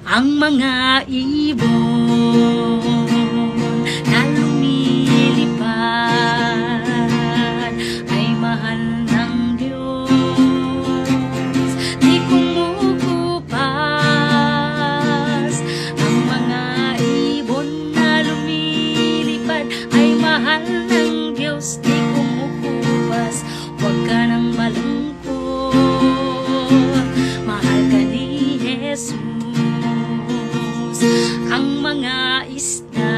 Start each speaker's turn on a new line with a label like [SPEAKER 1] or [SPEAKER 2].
[SPEAKER 1] Ang mga ibon na lumilipad ay mahal ng Diyos, di kumukupas. Ang mga ibon na lumilipad ay mahal ng Diyos, di kumukupas. Huwag ka nang malungkot, mahal ka ni Jesus. Ang mga isda